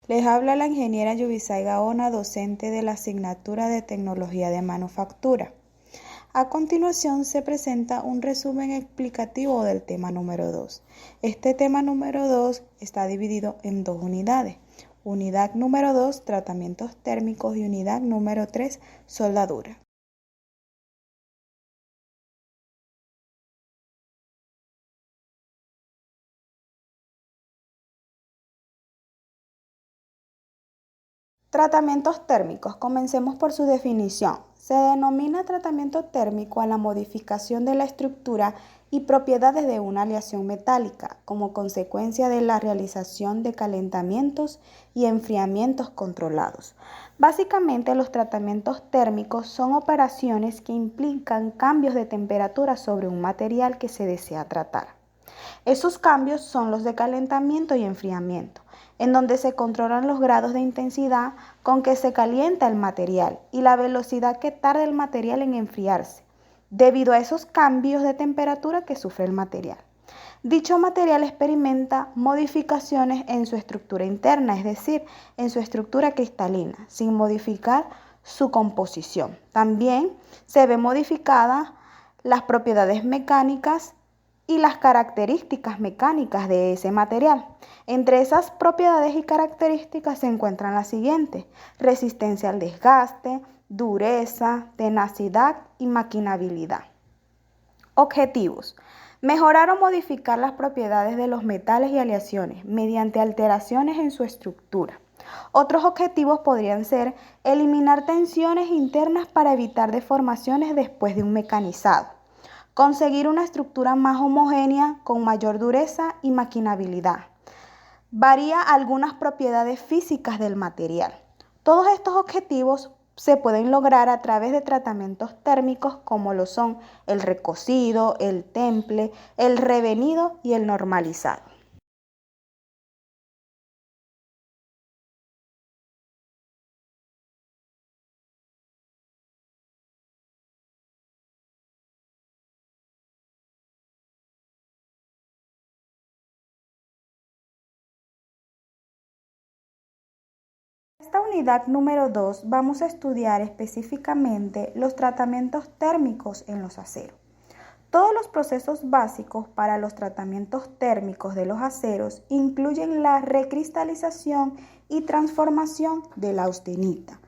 Les habla la ingeniera Yubisay Gaona, docente de la asignatura de Tecnología de Manufactura. A continuación se presenta un resumen explicativo del tema número 2. Este tema número 2 está dividido en dos unidades. Unidad número 2, tratamientos térmicos, y unidad número 3, soldadura. Tratamientos térmicos. Comencemos por su definición. Se denomina tratamiento térmico a la modificación de la estructura y propiedades de una aleación metálica como consecuencia de la realización de calentamientos y enfriamientos controlados. Básicamente, los tratamientos térmicos son operaciones que implican cambios de temperatura sobre un material que se desea tratar. Esos cambios son los de calentamiento y enfriamiento, en donde se controlan los grados de intensidad con que se calienta el material y la velocidad que tarda el material en enfriarse, debido a esos cambios de temperatura que sufre el material. Dicho material experimenta modificaciones en su estructura interna, es decir, en su estructura cristalina, sin modificar su composición. También se ve modificada las propiedades mecánicas y las características mecánicas de ese material. Entre esas propiedades y características se encuentran las siguientes: resistencia al desgaste, dureza, tenacidad y maquinabilidad. Objetivos: mejorar o modificar las propiedades de los metales y aleaciones mediante alteraciones en su estructura. Otros objetivos podrían ser eliminar tensiones internas para evitar deformaciones después de un mecanizado. Conseguir una estructura más homogénea con mayor dureza y maquinabilidad. Varía algunas propiedades físicas del material. Todos estos objetivos se pueden lograr a través de tratamientos térmicos como lo son el recocido, el temple, el revenido y el normalizado. En esta unidad número 2 vamos a estudiar específicamente los tratamientos térmicos en los aceros. Todos los procesos básicos para los tratamientos térmicos de los aceros incluyen la recristalización y transformación de la austenita.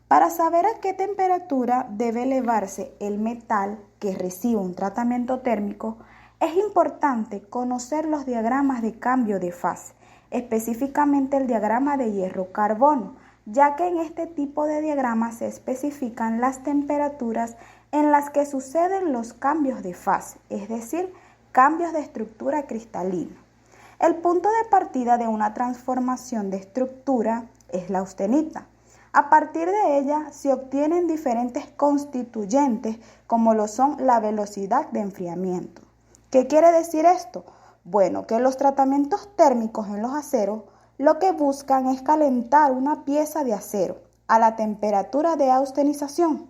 Para saber a qué temperatura debe elevarse el metal que recibe un tratamiento térmico, es importante conocer los diagramas de cambio de fase, específicamente el diagrama de hierro-carbono, ya que en este tipo de diagramas se especifican las temperaturas en las que suceden los cambios de fase, es decir, cambios de estructura cristalina. El punto de partida de una transformación de estructura es la austenita. A partir de ella se obtienen diferentes constituyentes como lo son la velocidad de enfriamiento. ¿Qué quiere decir esto? Bueno, que los tratamientos térmicos en los aceros lo que buscan es calentar una pieza de acero a la temperatura de austenización.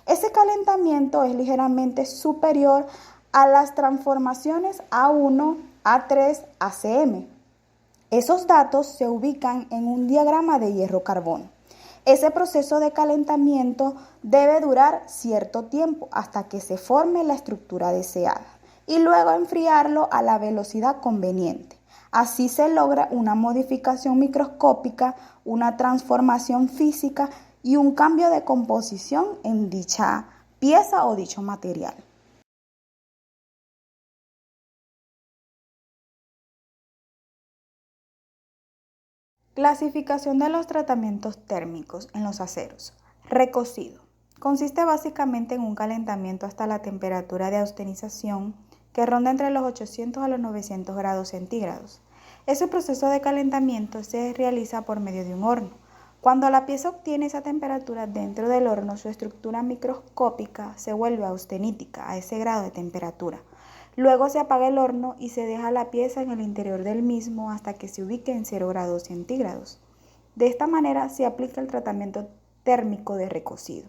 Ese calentamiento es ligeramente superior a las transformaciones A1, A3, ACM. Esos datos se ubican en un diagrama de hierro-carbono. Ese proceso de calentamiento debe durar cierto tiempo hasta que se forme la estructura deseada y luego enfriarlo a la velocidad conveniente. Así se logra una modificación microscópica, una transformación física y un cambio de composición en dicha pieza o dicho material. Clasificación de los tratamientos térmicos en los aceros. Recocido. Consiste básicamente en un calentamiento hasta la temperatura de austenización que ronda entre los 800 a los 900 grados centígrados. Ese proceso de calentamiento se realiza por medio de un horno. Cuando la pieza obtiene esa temperatura dentro del horno, su estructura microscópica se vuelve austenítica a ese grado de temperatura. Luego se apaga el horno y se deja la pieza en el interior del mismo hasta que se ubique en 0 grados centígrados. De esta manera se aplica el tratamiento térmico de recocido.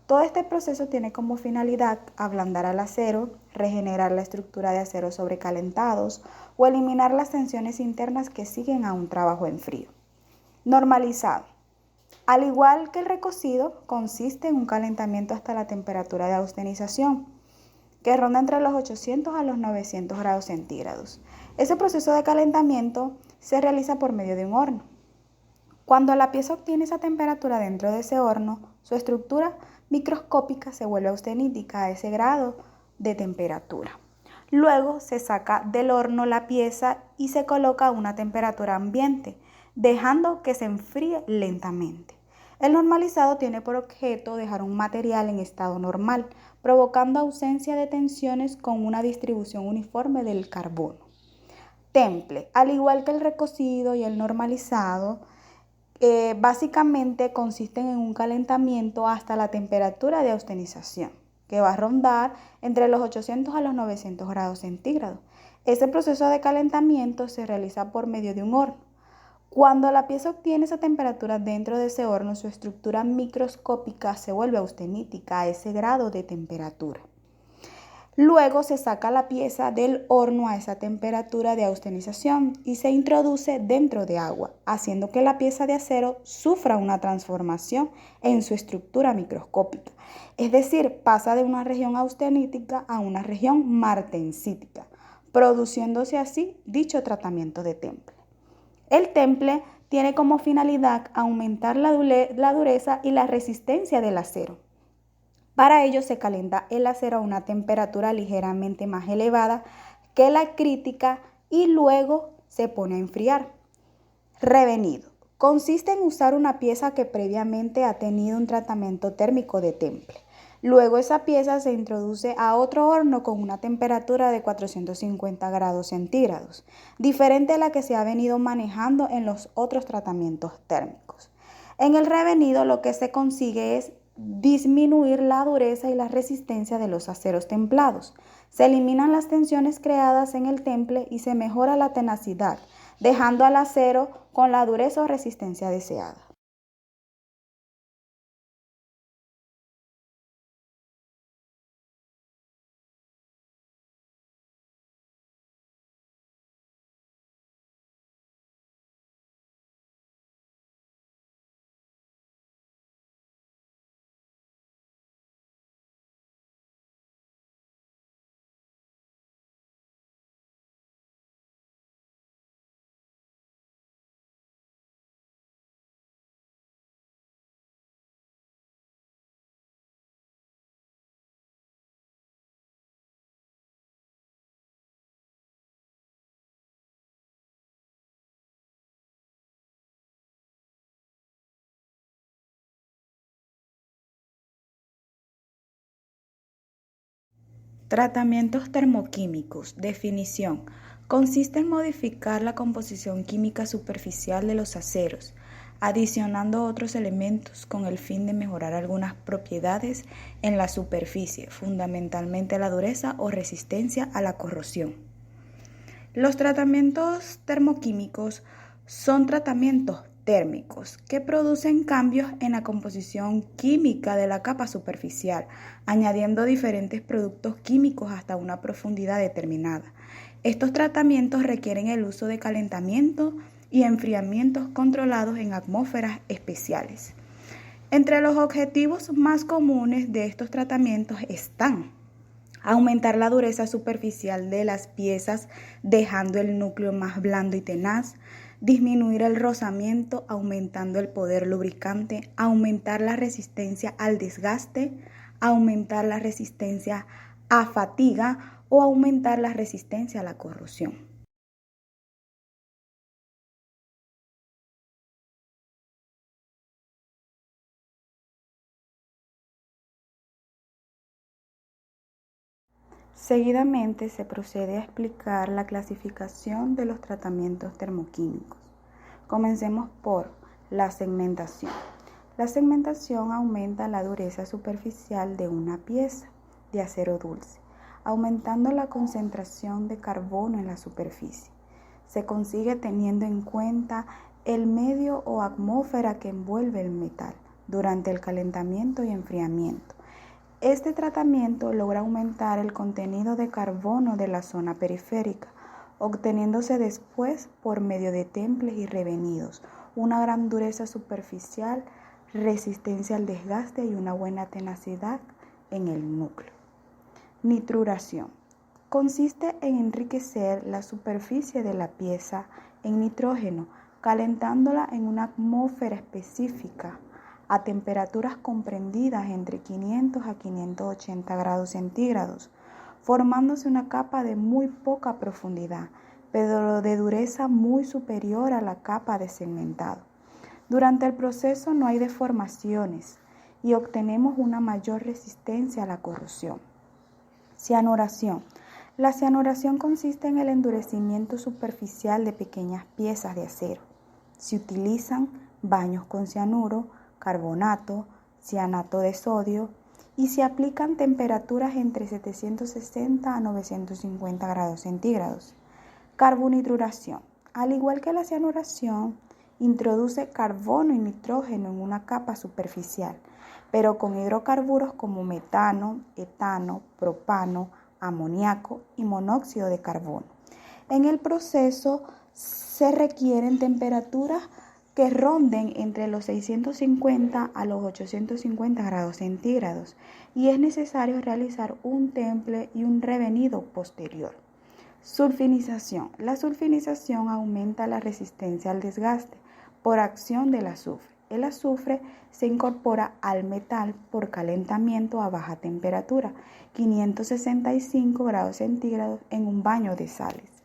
Todo este proceso tiene como finalidad ablandar al acero, regenerar la estructura de acero sobrecalentados o eliminar las tensiones internas que siguen a un trabajo en frío. Normalizado. Al igual que el recocido, consiste en un calentamiento hasta la temperatura de austenización, que ronda entre los 800 a los 900 grados centígrados. Ese proceso de calentamiento se realiza por medio de un horno. Cuando la pieza obtiene esa temperatura dentro de ese horno, su estructura microscópica se vuelve austenítica a ese grado de temperatura. Luego se saca del horno la pieza y se coloca a una temperatura ambiente, dejando que se enfríe lentamente. El normalizado tiene por objeto dejar un material en estado normal, provocando ausencia de tensiones con una distribución uniforme del carbono. Temple, al igual que el recocido y el normalizado, básicamente consisten en un calentamiento hasta la temperatura de austenización, que va a rondar entre los 800 a los 900 grados centígrados. Ese proceso de calentamiento se realiza por medio de un horno. Cuando la pieza obtiene esa temperatura dentro de ese horno, su estructura microscópica se vuelve austenítica a ese grado de temperatura. Luego se saca la pieza del horno a esa temperatura de austenización y se introduce dentro de agua, haciendo que la pieza de acero sufra una transformación en su estructura microscópica. Es decir, pasa de una región austenítica a una región martensítica, produciéndose así dicho tratamiento de temple. El temple tiene como finalidad aumentar la dureza y la resistencia del acero. Para ello se calienta el acero a una temperatura ligeramente más elevada que la crítica y luego se pone a enfriar. Revenido. Consiste en usar una pieza que previamente ha tenido un tratamiento térmico de temple. Luego esa pieza se introduce a otro horno con una temperatura de 450 grados centígrados, diferente a la que se ha venido manejando en los otros tratamientos térmicos. En el revenido lo que se consigue es disminuir la dureza y la resistencia de los aceros templados. Se eliminan las tensiones creadas en el temple y se mejora la tenacidad, dejando al acero con la dureza o resistencia deseada. Tratamientos termoquímicos. Definición. Consiste en modificar la composición química superficial de los aceros, adicionando otros elementos con el fin de mejorar algunas propiedades en la superficie, fundamentalmente la dureza o resistencia a la corrosión. Los tratamientos termoquímicos son tratamientos térmicos que producen cambios en la composición química de la capa superficial, añadiendo diferentes productos químicos hasta una profundidad determinada. Estos tratamientos requieren el uso de calentamiento y enfriamientos controlados en atmósferas especiales. Entre los objetivos más comunes de estos tratamientos están aumentar la dureza superficial de las piezas, dejando el núcleo más blando y tenaz, disminuir el rozamiento, aumentando el poder lubricante, aumentar la resistencia al desgaste, aumentar la resistencia a fatiga o aumentar la resistencia a la corrosión. Seguidamente se procede a explicar la clasificación de los tratamientos termoquímicos. Comencemos por la segmentación. La segmentación aumenta la dureza superficial de una pieza de acero dulce, aumentando la concentración de carbono en la superficie. Se consigue teniendo en cuenta el medio o atmósfera que envuelve el metal durante el calentamiento y enfriamiento. Este tratamiento logra aumentar el contenido de carbono de la zona periférica, obteniéndose después por medio de temples y revenidos, una gran dureza superficial, resistencia al desgaste y una buena tenacidad en el núcleo. Nitruración. Consiste en enriquecer la superficie de la pieza en nitrógeno, calentándola en una atmósfera específica a temperaturas comprendidas entre 500 a 580 grados centígrados, formándose una capa de muy poca profundidad, pero de dureza muy superior a la capa de segmentado. Durante el proceso no hay deformaciones y obtenemos una mayor resistencia a la corrosión. Cianuración. La cianuración consiste en el endurecimiento superficial de pequeñas piezas de acero. Se utilizan baños con cianuro, carbonato, cianato de sodio y se aplican temperaturas entre 760 a 950 grados centígrados. Carbonitruración. Al igual que la cianuración, introduce carbono y nitrógeno en una capa superficial, pero con hidrocarburos como metano, etano, propano, amoníaco y monóxido de carbono. En el proceso se requieren temperaturas que ronden entre los 650 a los 850 grados centígrados y es necesario realizar un temple y un revenido posterior. Sulfinización. La sulfinización aumenta la resistencia al desgaste por acción del azufre. El azufre se incorpora al metal por calentamiento a baja temperatura, 565 grados centígrados en un baño de sales.